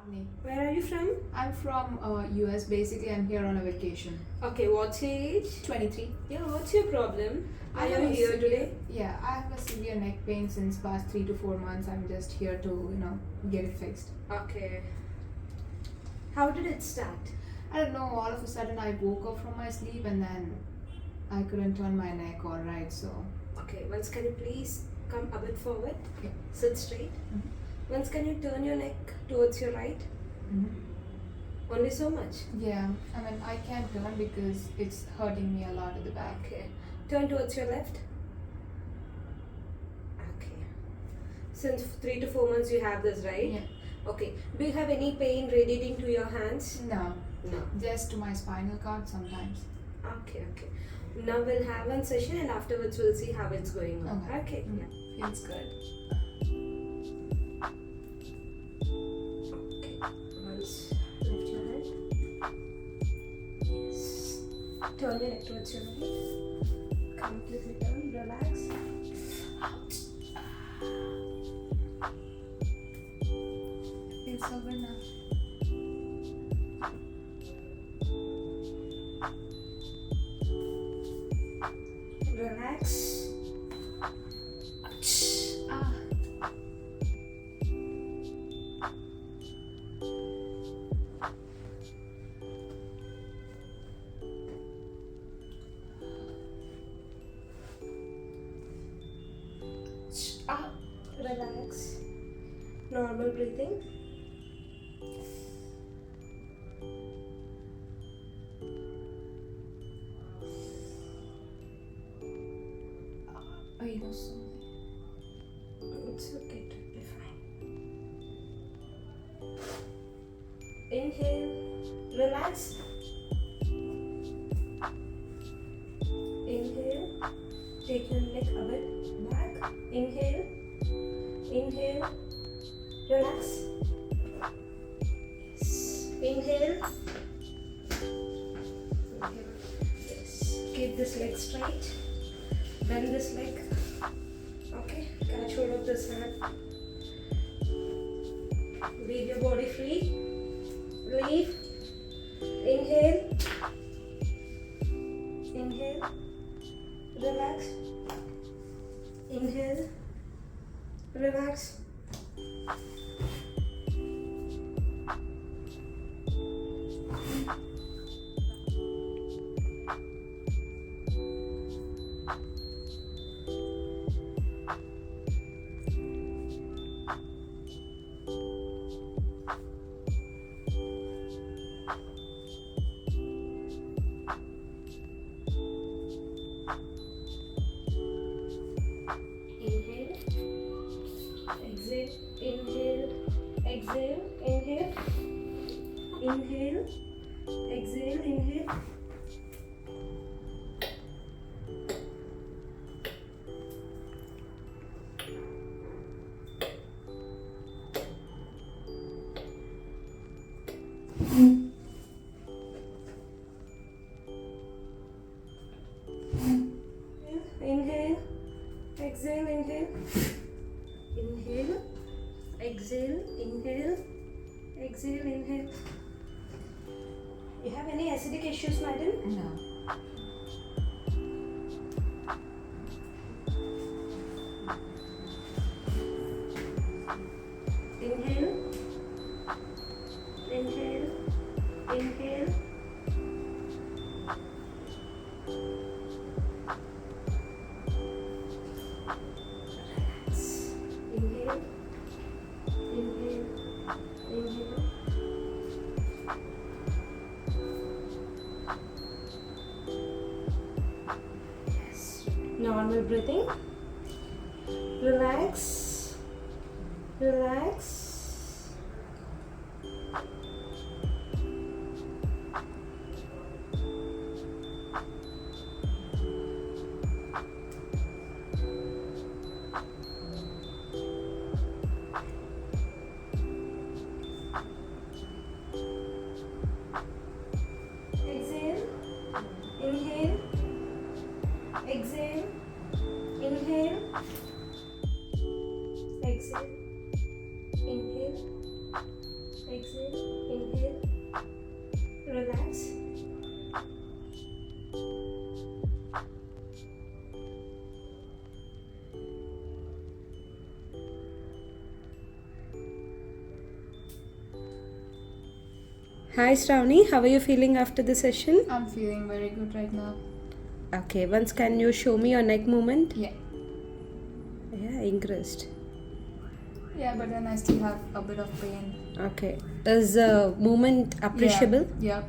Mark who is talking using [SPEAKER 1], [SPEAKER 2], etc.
[SPEAKER 1] morning.
[SPEAKER 2] Where are you from?
[SPEAKER 1] I'm from US. Basically, I'm here on a vacation.
[SPEAKER 2] Okay, what's your age?
[SPEAKER 1] 23.
[SPEAKER 2] Yeah, what's your problem? Why
[SPEAKER 1] I
[SPEAKER 2] are
[SPEAKER 1] have
[SPEAKER 2] you
[SPEAKER 1] a
[SPEAKER 2] here
[SPEAKER 1] severe-
[SPEAKER 2] today?
[SPEAKER 1] Yeah, I have a severe neck pain since past 3 to 4 months. I'm just here to, get it fixed.
[SPEAKER 2] Okay. How did it start?
[SPEAKER 1] I don't know. All of a sudden, I woke up from my sleep and then I couldn't turn my neck all right. So,
[SPEAKER 2] Okay, once can you please come a bit forward?
[SPEAKER 1] okay.
[SPEAKER 2] Sit straight. Once can you turn your neck towards your right? Only so much.
[SPEAKER 1] Yeah, I mean, I can't turn because it's hurting me a lot at the back.
[SPEAKER 2] Okay. Turn towards your left. Okay. Since 3 to 4 months you have this, right?
[SPEAKER 1] Yeah.
[SPEAKER 2] Okay. Do you have any pain radiating to your hands?
[SPEAKER 1] No,
[SPEAKER 2] No.
[SPEAKER 1] just to my spinal cord sometimes.
[SPEAKER 2] Okay, okay. Now we'll have one session and afterwards we'll see how it's going on.
[SPEAKER 1] Okay.
[SPEAKER 2] Okay. Yeah.
[SPEAKER 1] Feels good.
[SPEAKER 2] Okay. Once lift your head. Yes. Turn your neck towards your right. Completely turn. Relax.
[SPEAKER 1] Feels so good now.
[SPEAKER 2] Relax.
[SPEAKER 1] Ah. Ah.
[SPEAKER 2] Relax. Normal breathing.
[SPEAKER 1] I know so.
[SPEAKER 2] It's okay, it will be fine. Inhale, relax. Inhale, take your neck a bit back. Inhale, inhale, relax. Yes. Inhale. Inhale. Yes. Keep this leg straight. Bend this leg. Okay, catch hold of this hand. Leave your body free. Leave. Inhale. Inhale. Relax. Inhale. Relax. Inhale. Exhale. Inhale. Exhale. Inhale. Inhale. Exhale. Inhale. Inhale. Exhale. Inhale. Inhale. Exhale. Inhale. Exhale. Inhale. You have any acidic issues, madam?
[SPEAKER 1] No.
[SPEAKER 2] Inhale. Inhale. Inhale. Relax. Inhale. Inhale. Inhale. Yes. Normal breathing. Relax. Relax. Exhale. Inhale. Exhale. Inhale. Exhale, inhale, relax. Hi Shravani, how are you feeling after the session?
[SPEAKER 1] I'm feeling very good right now.
[SPEAKER 2] Okay, once can you show me your neck movement?
[SPEAKER 1] Yeah.
[SPEAKER 2] Yeah, increased.
[SPEAKER 1] Yeah, but then I still have a bit of pain.
[SPEAKER 2] Okay. Is the movement appreciable?
[SPEAKER 1] Yeah.